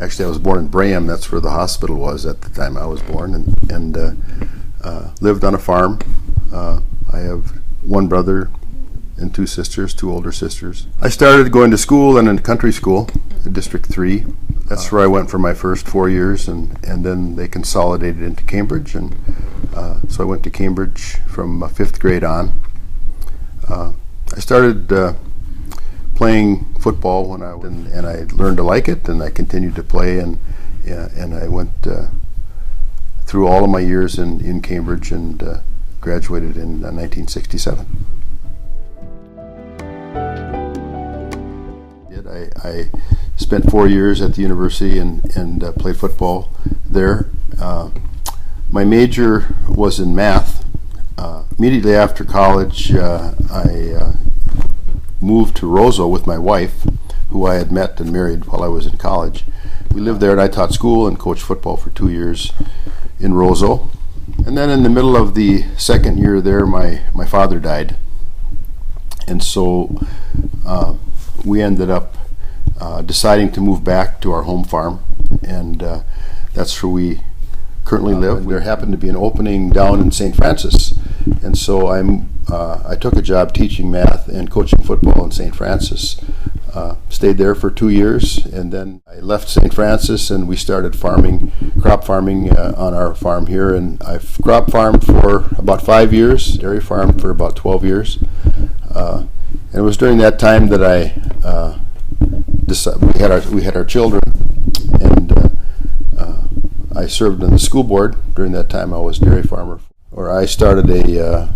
Actually, I was born in Braham. That's where the hospital was at the time I was born, and lived on a farm. I have one brother and two sisters, two older sisters. I started going to school in a country school, District 3. That's where I went for my first 4 years, and then they consolidated into Cambridge, and so I went to Cambridge from 5th grade on. I started playing football when I was, and I learned to like it, and I continued to play, and I went through all of my years in Cambridge and graduated in 1967. I spent 4 years at the university and played football there. My major was in math. Immediately after college, I moved to Roseau with my wife, who I had met and married while I was in college. We lived there, and I taught school and coached football for 2 years in Roseau. And then in the middle of the second year there, my father died. And so we ended up deciding to move back to our home farm, and that's where we currently live. There happened to be an opening down in St. Francis, and so I took a job teaching math and coaching football in St. Francis. Stayed there for 2 years, and then I left St. Francis and we started crop farming on our farm here, and I've crop farmed for about 5 years, dairy farmed for about 12 years. And it was during that time that we had our children, and I served on the school board during that time. I was dairy farmer, or I started a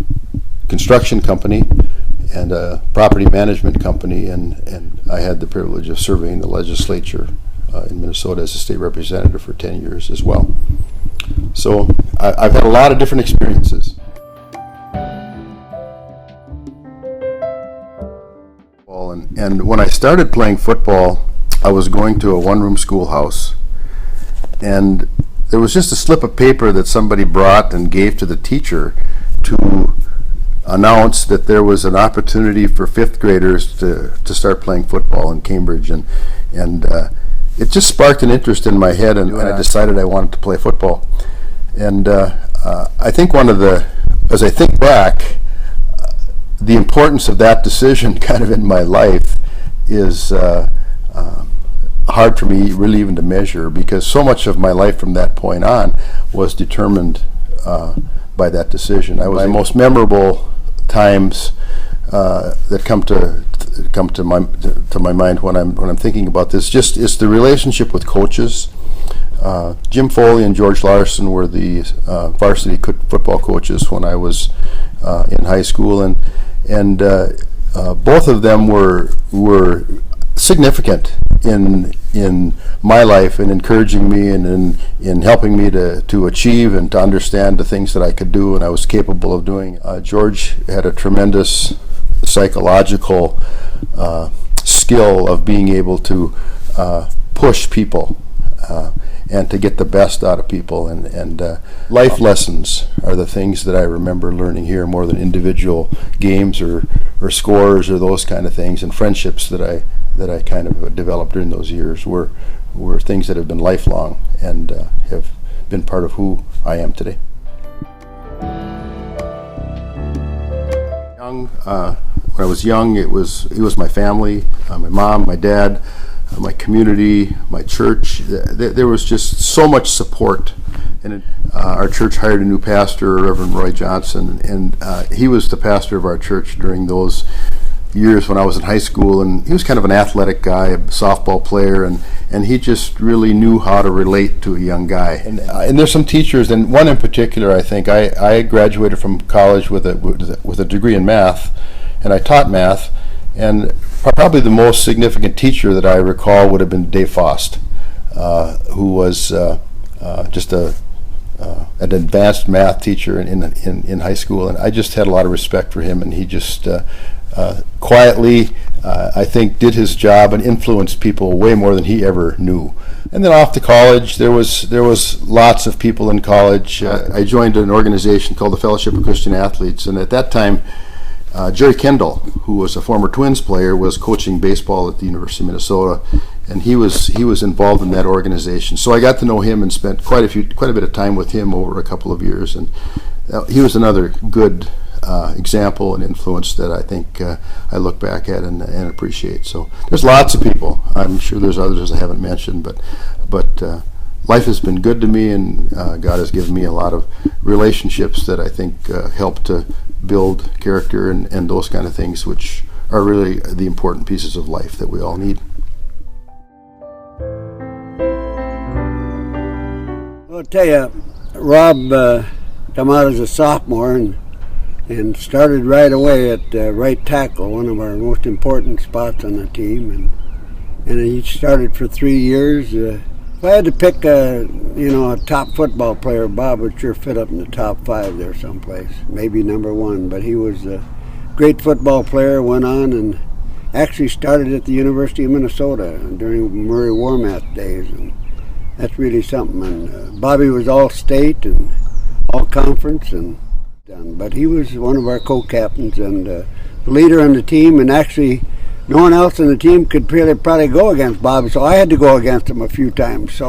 construction company and a property management company, and I had the privilege of serving in the legislature in Minnesota as a state representative for 10 years as well. So I've had a lot of different experiences. And when I started playing football, I was going to a one-room schoolhouse, and there was just a slip of paper that somebody brought and gave to the teacher to announce that there was an opportunity for 5th graders to start playing football in Cambridge, and it just sparked an interest in my head, and I decided I wanted to play football. And I think as I think back, the importance of that decision kind of in my life is hard for me really even to measure, because so much of my life from that point on was determined by that decision. I was the most memorable times that come to my mind when I'm thinking about this. Just is the relationship with coaches. Jim Foley and George Larson were the varsity football coaches when I was in high school, and both of them were significant in my life, and encouraging me, and in helping me to achieve and to understand the things that I could do and I was capable of doing. George had a tremendous psychological skill of being able to push people and to get the best out of people, and life lessons are the things that I remember learning here more than individual games or scores or those kind of things. And friendships that I kind of developed during those years were things that have been lifelong and have been part of who I am today. When I was young, it was my family, my mom, my dad, my community, my church. There was just so much support, and our church hired a new pastor, Reverend Roy Johnson, and he was the pastor of our church during those years when I was in high school, and he was kind of an athletic guy, a softball player, and he just really knew how to relate to a young guy. And there's some teachers, and one in particular, I think, I graduated from college with a degree in math, and I taught math, and probably the most significant teacher that I recall would have been Dave Faust, who was just an advanced math teacher in high school, and I just had a lot of respect for him, and he just quietly, I think, did his job and influenced people way more than he ever knew. And then off to college, there was lots of people in college. I joined an organization called the Fellowship of Christian Athletes, and at that time, Jerry Kendall, who was a former Twins player, was coaching baseball at the University of Minnesota, and he was involved in that organization. So I got to know him and spent quite a bit of time with him over a couple of years, and he was another good example and influence that I think I look back at and appreciate. So there's lots of people. I'm sure there's others I haven't mentioned, but life has been good to me, and God has given me a lot of relationships that I think help to build character and those kind of things, which are really the important pieces of life that we all need. I'll tell you, Rob come out as a sophomore and started right away at right tackle, one of our most important spots on the team, and he started for 3 years. If I had to pick a top football player, Bob would sure fit up in the top 5 there someplace, maybe number 1. But he was a great football player, went on and actually started at the University of Minnesota during Murray Warmath days, and that's really something. And Bobby was all state and all conference, but he was one of our co-captains and the leader on the team, and actually no one else on the team could probably go against Bob, so I had to go against him a few times.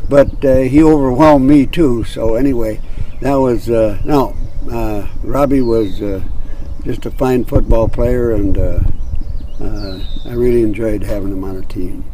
But he overwhelmed me too. So anyway, that was Robbie was just a fine football player, and I really enjoyed having him on the team.